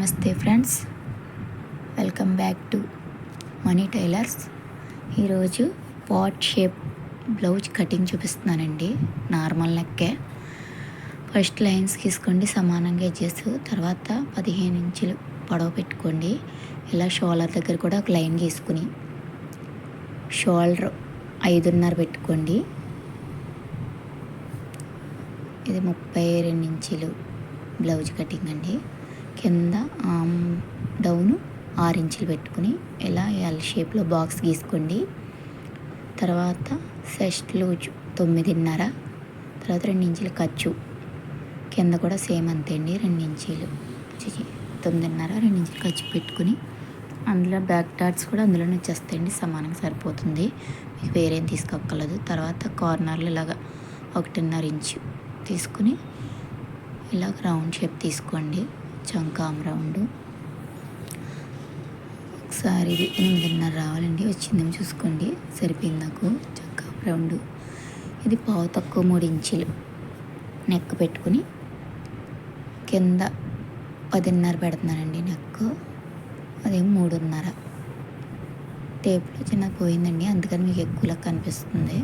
నమస్తే friends, welcome back to money tailors. ఈరోజు pot shape blouse cutting చూపిస్తున్నానండి. Normal నెక్కే. First lines గీసుకోండి, సమానంగా edges. తర్వాత 15 ఇంచులు పొడవు పెట్టుకోండి. ఇలా షోల్డర్ దగ్గర కూడా ఒక లైన్ గీసుకుని షోల్డర్ 5.5 పెట్టుకోండి. ఇది 32 ఇంచులు బ్లౌజ్ కటింగ్ అండి. కింద డౌను 6 ఇంచులు పెట్టుకుని ఇలా ఎల్ షేప్లో బాక్స్ గీసుకోండి. తర్వాత చెస్ట్ లూజ్ 9.5, తర్వాత 2 ఇంచులు ఖర్చు. కింద కూడా సేమ్ అంతే అండి, 2 ఇంచులు 9.5, 2 ఇంచులు ఖర్చు పెట్టుకుని అందులో బ్యాక్ డాట్స్ కూడా అందులోనే వచ్చేస్తాయండి. సమానంగా సరిపోతుంది, మీకు వేరేం తీసుకోక్కర్లేదు. తర్వాత కార్నర్లు ఇలాగ 1.5 ఇంచు తీసుకుని ఇలాగ రౌండ్ షేప్ తీసుకోండి. చంకాం రౌండ్ ఒకసారి ఇది 8.5 రావాలండి. వచ్చిందేమో చూసుకోండి, సరిపోయింది నాకు. చంకాం రౌండ్ ఇది పావు తక్కువ 3 ఇంచులు నెక్ పెట్టుకుని కింద 10.5 పెడుతున్నానండి. నెక్ అదేమో 3.5. టేప్లో చిన్నది పోయిందండి, అందుకని మీకు ఎక్కువలా కనిపిస్తుంది.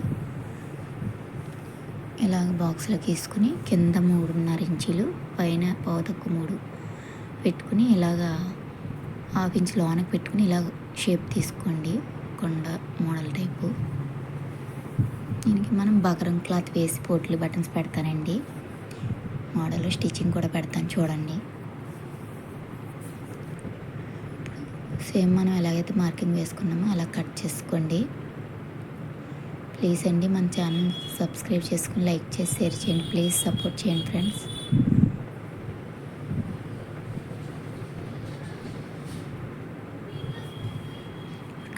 ఇలాగ బాక్స్లో తీసుకుని కింద 3.5 ఇంచులు, పైన పావు తక్కువ 3 పెట్టుకుని ఇలాగా 1/2 ఇంచు లోనకి పెట్టుకుని ఇలా షేప్ తీసుకోండి. కొండ మోడల్ టైపు. దీనికి మనం బగరం క్లాత్ వేసి పోట్లీ బటన్స్ పెడతానండి. మోడల్ స్టిచ్చింగ్ కూడా పెడతాను, చూడండి. సేమ్ మనం ఎలాగైతే మార్కింగ్ వేసుకున్నామో అలా కట్ చేసుకోండి. ప్లీజ్ అండి, మన ఛానల్ సబ్స్క్రైబ్ చేసుకుని లైక్ చేసి షేర్ చేయండి. ప్లీజ్ సపోర్ట్ చేయండి ఫ్రెండ్స్.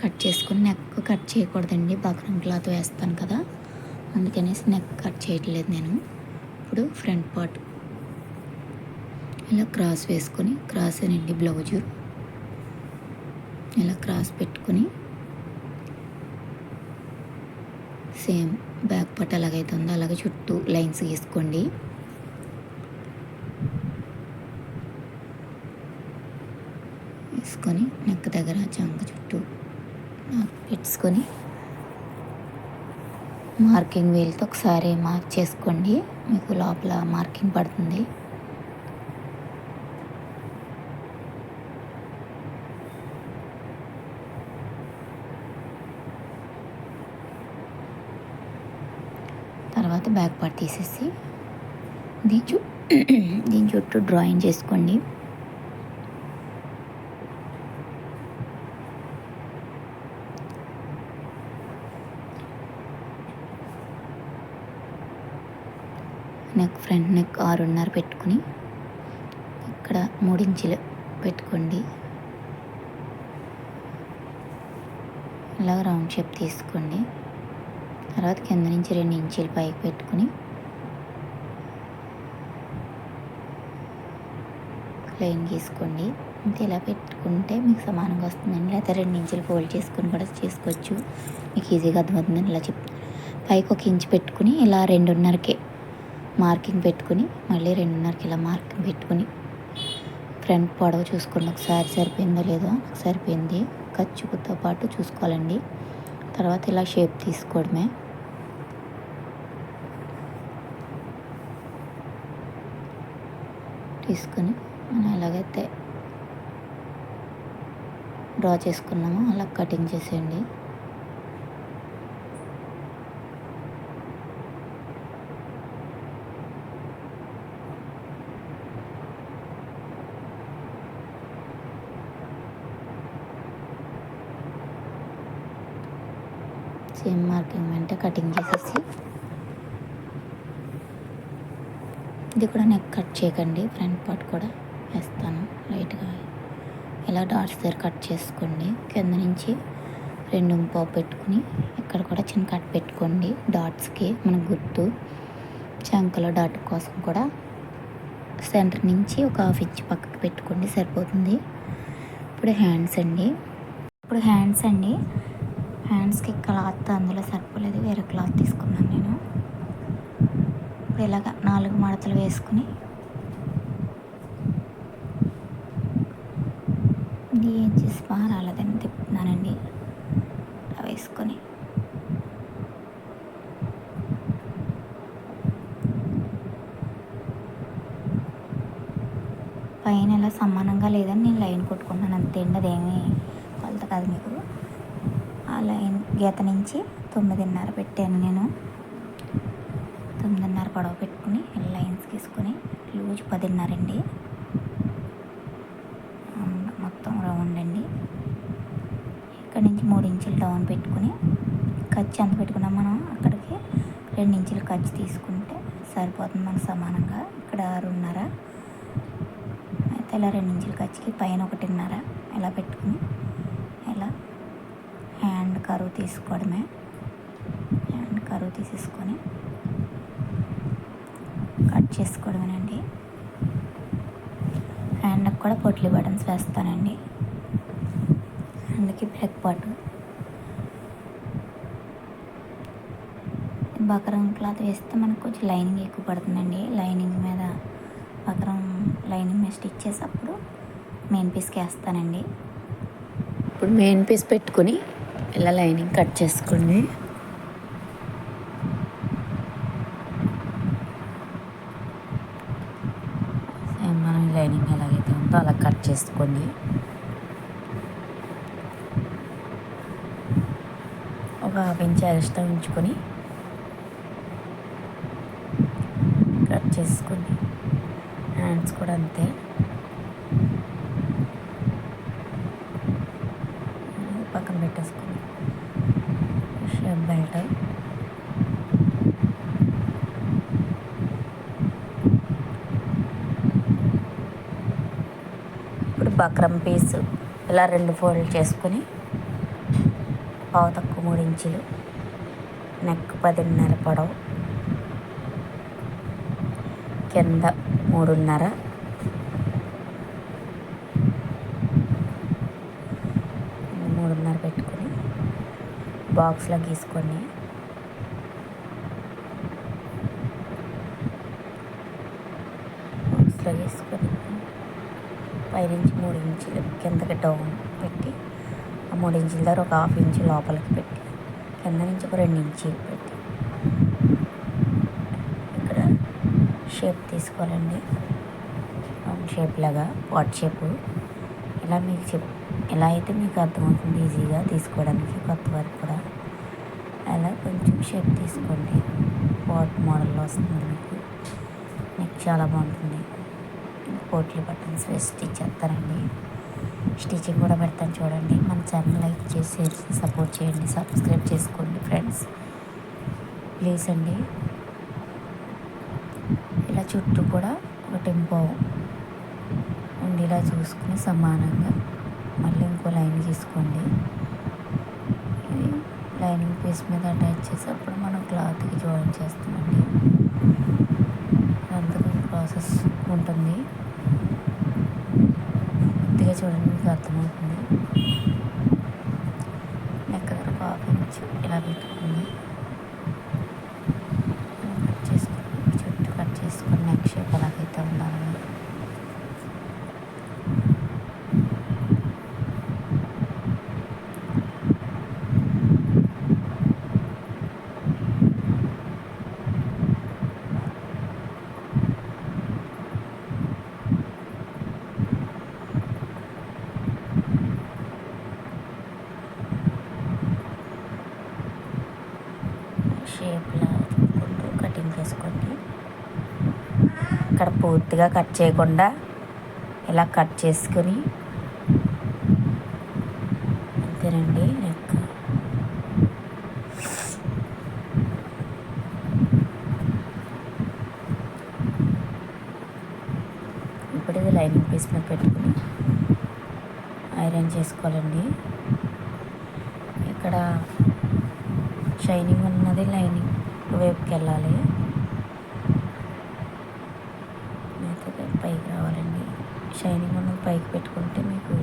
కట్ చేసుకుని నెక్ కట్ చేయకూడదండి, బక్రం క్లాత్ వేస్తాను కదా, అందుకనేసి నెక్ కట్ చేయట్లేదు నేను. ఇప్పుడు ఫ్రంట్ పార్ట్ ఇలా క్రాస్ వేసుకొని, క్రాస్ అనండి బ్లౌజు. ఇలా క్రాస్ పెట్టుకుని సేమ్ బ్యాక్ పార్ట్ ఎలాగైతే ఉందో అలాగే చుట్టూ లైన్స్ గీసుకోండి. వేసుకొని నెక్ దగ్గర చంక చుట్టూ పెట్టుకొని మార్కింగ్ వీల్తో ఒకసారి మార్క్ చేసుకోండి, మీకు లోపల మార్కింగ్ పడుతుంది. తర్వాత బ్యాక్ పార్ట్ తీసేసి దీని చుట్టూ డ్రాయింగ్ చేసుకోండి. నెక్ ఫ్రంట్ నెక్ 6.5 పెట్టుకుని ఇక్కడ 3 ఇంచులు పెట్టుకోండి. ఇలా రౌండ్ షేప్ తీసుకోండి. తర్వాత కింద నుంచి 2 ఇంచులు పైకి పెట్టుకుని లైన్ గీసుకోండి. అంతే, ఇలా పెట్టుకుంటే మీకు సమానంగా వస్తుందండి. లేకపోతే 2 ఇంచులు ఫోల్డ్ చేసుకొని కూడా చేసుకోవచ్చు, మీకు ఈజీగా అర్థమవుతుందని ఇలా చెప్తాను. పైకి 1 ఇంచు పెట్టుకుని ఇలా 2.5కి మార్కింగ్ పెట్టుకుని మళ్ళీ 2.5కి ఇలా మార్కింగ్ పెట్టుకుని ఫ్రంట్ పొడవు చూసుకోండి ఒకసారి, సరిపోయిందో లేదో. నాకు సరిపోయింది. ఖర్చుతో పాటు చూసుకోవాలండి. తర్వాత ఇలా షేప్ తీసుకోవడమే. తీసుకొని మనం ఎలాగైతే డ్రా చేసుకున్నామో అలా కటింగ్ చేసేయండి. సేమ్ మార్కింగ్ అంటే కటింగ్ చేసేసి, ఇది కూడా నెక్ కట్ చేయకండి, ఫ్రంట్ పార్ట్ కూడా వేస్తాను లైట్గా. ఇలా డాట్స్ దగ్గర కట్ చేసుకోండి. కింద నుంచి 2.5 పెట్టుకుని ఇక్కడ కూడా చిన్న కట్ పెట్టుకోండి డాట్స్కి, మన గుర్తు చంకలో డాట్ కోసం కూడా. సెంటర్ నుంచి ఒక 1/2 ఇంచ్ పక్కకి పెట్టుకోండి, సరిపోతుంది. ఇప్పుడు హ్యాండ్స్ అండి. హ్యాండ్స్కి క్లాత్ అందులో సరిపోలేదు, వేరే క్లాత్ తీసుకున్నాను నేను. ఇప్పుడు ఇలాగ 4 మడతలు వేసుకుని ఇది ఎడ్జెస్ బాగా రాలేదని తిప్పుతున్నానండి అలా వేసుకొని. పైన ఇలా సమానంగా లేదని నేను లైన్ కొట్టుకుంటున్నాను అంతే అండి, అదేమీ కొలత కాదు మీకు. ఆ లైన్ గీత నుంచి 9.5 పెట్టాను నేను. 9.5 పొడవు పెట్టుకుని లైన్స్ తీసుకొని లూజ్ 10.5 అండి, మొత్తం రౌండ్ అండి. ఇక్కడ నుంచి 3 ఇంచులు డౌన్ పెట్టుకుని ఖర్చు ఎంత పెట్టుకున్నాం మనం అక్కడికి 2 ఇంచులు ఖర్చు తీసుకుంటే సరిపోతుంది మనకు సమానంగా. ఇక్కడ 6.5 అయితే ఇలా 2 ఇంచుల ఖర్చుకి పైన 1.5 ఇలా పెట్టుకుని ఇలా హ్యాండ్ కరువు తీసుకోవడమే. హ్యాండ్ కరువు తీసేసుకొని కట్ చేసుకోవడమేనండి. హ్యాండ్కి కూడా పొట్లీ బటన్స్ వేస్తానండి, హ్యాండ్కి బ్యాక్ పార్ట్. బకరం క్లాత్ వేస్తే మనకు కొంచెం లైనింగ్ ఎక్కువ పడుతుందండి. లైనింగ్ మీద బకరం లైనింగ్ మీద స్టిచ్ చేసేటప్పుడు మెయిన్ పీస్కి వేస్తానండి. ఇప్పుడు మెయిన్ పీస్ పెట్టుకుని ఇలా లైనింగ్ కట్ చేసుకోండి. మనం లైనింగ్ ఎలాగైతే ఉందో అలా కట్ చేసుకోండి. ఒక 1/2 ఇంచ్ ఎక్స్ట్రా ఉంచుకొని కట్ చేసుకోండి. హ్యాండ్స్ కూడా అంతే. పక్కన పెట్టేసుకొని షేప్ బెల్ట్ ఇప్పుడు బక్రం పీస్ ఇలా 2 ఫోల్డ్ చేసుకొని పావు తక్కువ 3 ఇంచులు, నెక్ 10.5 పొడవు, కింద 3.5, పెట్టుకొని బాక్స్లో గీసుకోండి. బాక్స్లో గీసుకొని పైనుంచి 3 ఇంచులు కిందకి డౌన్ పెట్టి ఆ 3 ఇంచుల దగ్గర ఒక 1/2 ఇంచు లోపలికి పెట్టి కింద నుంచి ఒక 2 ఇంచులు పెట్టి ఇక్కడ షేప్ తీసుకోవాలండి. రౌండ్ షేప్ లాగా పాట్ షేపు. ఇలా మీకు ఎలా అయితే మీకు అర్థమవుతుంది ఈజీగా తీసుకోవడానికి కొత్త వరకు కూడా అలా కొంచెం షేప్ తీసుకోండి. పాట్ మోడల్లో వస్తుంది మీకు. నెక్ చాలా బాగుంటుంది. పోట్లీ బటన్స్ వేసి స్టిచ్ చేస్తానండి. స్టిచ్చింగ్ కూడా పెడతాను చూడండి. మన ఛానల్ లైక్ చేసి సపోర్ట్ చేయండి, సబ్స్క్రైబ్ చేసుకోండి ఫ్రెండ్స్ ప్లీజ్ అండి. ఇలా చుట్టూ కూడా ఒక టెంపో ఉండేలా చూసుకుని సమానంగా మళ్ళీ ఇంకో లైన్ తీసుకోండి. ఇది లైనింగ్ పీస్ మీద అటాచ్ చేసేటప్పుడు మనం క్లాత్కి జాయిన్ చేస్తామండి. అంతగా ప్రాసెస్ ఉంటుంది. కొద్దిగా చూడండి మీకు అర్థమవుతుంది. నెక్ దగ్గర ఒక 1/2 ఇంచ్ ఇలా పెట్టుకుని కట్ చేసుకుని చుట్టూ కట్ చేసుకొని నెక్ షేప్ ఎలాగైతే ఉండాలి షేప్లా చూసుకుంటూ కటింగ్ చేసుకోండి. ఇక్కడ పూర్తిగా కట్ చేయకుండా ఇలా కట్ చేసుకుని అంతేనండి. నెక్ ఇప్పుడు ఇది లైనింగ్ పీస్ మీద పెట్టుకుని ఐరన్ చేసుకోవాలండి. ఇక్కడ షైనింగ్ ఉన్నది లైనింగ్ వైపుకి వెళ్ళాలి, లేకపోతే పైకి రావాలండి. షైనింగ్ ఉన్నది పైకి పెట్టుకుంటే మీకు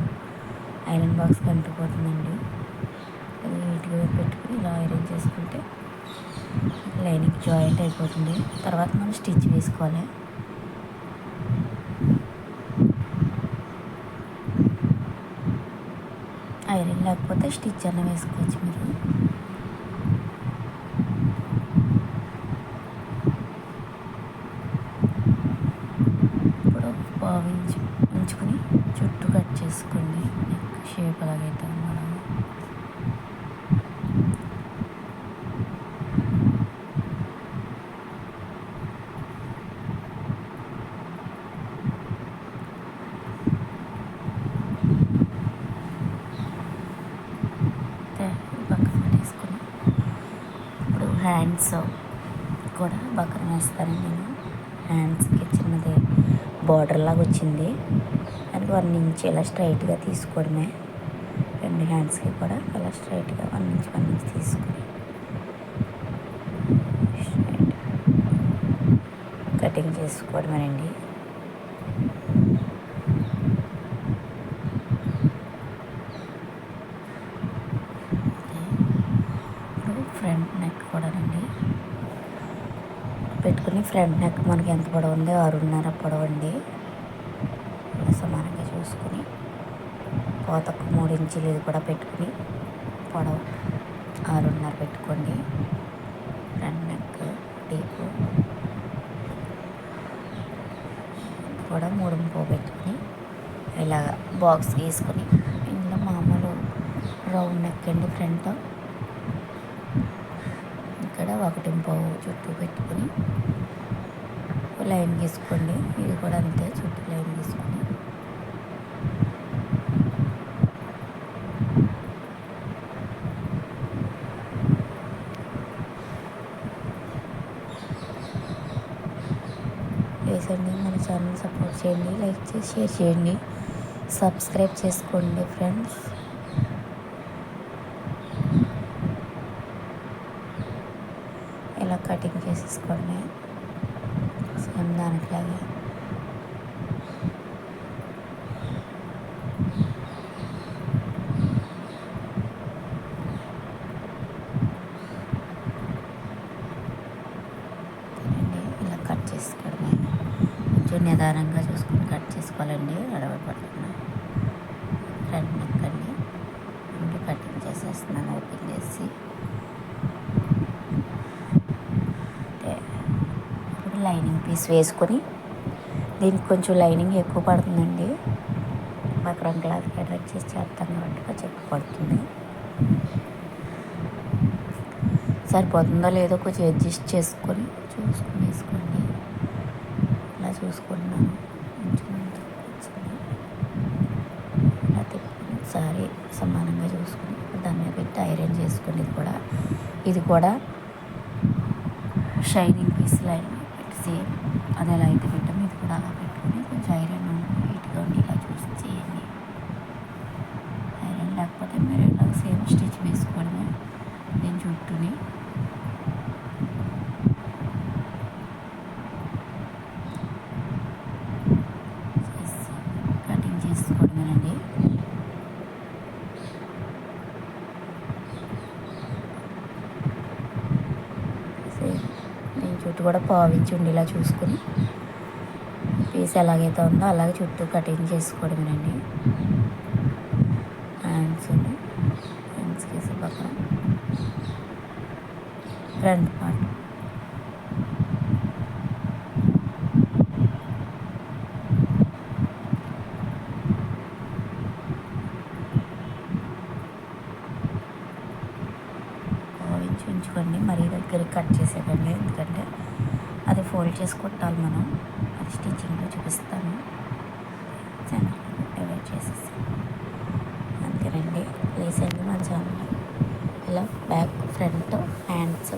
ఐరన్ బాక్స్కి అంటుకుపోతుందండి. అది నీట్గా పెట్టుకుని ఇలా ఐరన్ చేసుకుంటే లైనింగ్ జాయింట్ అయిపోతుంది. తర్వాత మనం స్టిచ్ వేసుకోవాలి. ఐరన్ లేకపోతే స్టిచ్ అన్న వేసుకోవచ్చు మీరు. ఇప్పుడు పావించి ఉంచుకొని చుట్టూ కట్ చేసుకోండి. నెక్ షేప్ అలాగైతే మనం పక్కన వేసుకొని ఇప్పుడు హ్యాండ్స్ కూడా పక్కన వేస్తాను నేను. హ్యాండ్స్కి చిన్నది బార్డర్ లాగా వచ్చింది, దానికి 1 ఇంచ్ ఇలా స్ట్రైట్గా తీసుకోవడమే. 2 హ్యాండ్స్కి కూడా అలా స్ట్రైట్గా 1 ఇంచ్ తీసుకొని స్ట్రైట్ కటింగ్ చేసుకోవడమేనండి. ఫ్రంట్ నెక్ కూడానండి పెట్టుకుని, ఫ్రంట్ నెక్ మనకి ఎంత పొడవు ఉంది 6.5 పొడవు అండి. సమానంగా చూసుకుని పోతకు 3 ఇంచులు ఇది కూడా పెట్టుకుని పొడవు 6.5 పెట్టుకోండి. ఫ్రంట్ నెక్ డీప్ కూడా 3.5 పెట్టుకుని ఇలాగ బాక్స్ గీసుకొని, ఇందులో మామూలు రౌండ్ నెక్ అండి. ఫ్రంట్ ఇక్కడ 1.5 చుట్టూ పెట్టుకుని లైన్ గీసుకోండి. ఇది కూడా అంతే, చుట్టూ లైన్ గీసుకొని వేసండి. మన ఛానల్ సపోర్ట్ చేయండి, లైక్ చేసి షేర్ చేయండి, సబ్స్క్రైబ్ చేసుకోండి ఫ్రెండ్స్. ఇలా కటింగ్ చేసేసుకోండి సేమ్ దానిట్లాగే. ఇలా కట్ చేసుకోవడమే. కొంచెం నిదానంగా చూసుకొని కట్ చేసుకోవాలండి, అడవపడుతున్నా. ఫ్రంట్ నెక్ అండి ముందు కటింగ్ చేసేస్తున్నాను ఓపెన్ చేసి. లైనింగ్ పీస్ వేసుకొని, దీనికి కొంచెం లైనింగ్ ఎక్కువ పడుతుందండి. బక్రం క్లాత్కి అటాచ్ చేసి చేస్తాను కాబట్టి కొంచెం ఎక్కువ పడుతుంది. సరిపోతుందో లేదో కొంచెం అడ్జస్ట్ చేసుకొని చూసుకొని వేసుకోండి. ఇలా చూసుకుంటున్నాను. కొంచెం ఇలా తిప్పుకొని ఒకసారి సమానంగా చూసుకొని దాని మీద పెట్టి ఐరన్ చేసుకోండి. ఇది కూడా షైనింగ్ పీస్ లైన్ సేమ్ అది ఎలా అయితే పెట్టాము ఇది కూడా అలా పెట్టుకొని కొంచెం ఐరన్ నీట్గా ఉండి ఇలా చూసి చేయండి. ఐరన్ లేకపోతే మీరు ఇలా సేమ్ స్టిచ్ వేసుకోవడమే. నేను చుట్టూని కటింగ్ చేసుకోవడమేనండి. చుట్టూ కూడా పావించి ఉండేలా చూసుకొని పీస్ ఎలాగైతే ఉందో అలాగే చుట్టూ కటింగ్ చేసుకోవడమేనండి. హ్యాండ్స్కి పక్కన ఫ్రంట్ పార్ట్ ఉంచుకోండి. మరీ దగ్గరికి కట్ చేసేదండి, ఎందుకంటే అది ఫోల్డ్ చేసి కొట్టాలి మనం. అది స్టిచ్చింగ్లో చూపిస్తాను. డివైడ్ చేసేసి అంతేనండి. ప్లీజ్ అండి మన ఛానల్ ఇలా బ్యాక్ ఫ్రంట్ హ్యాండ్స్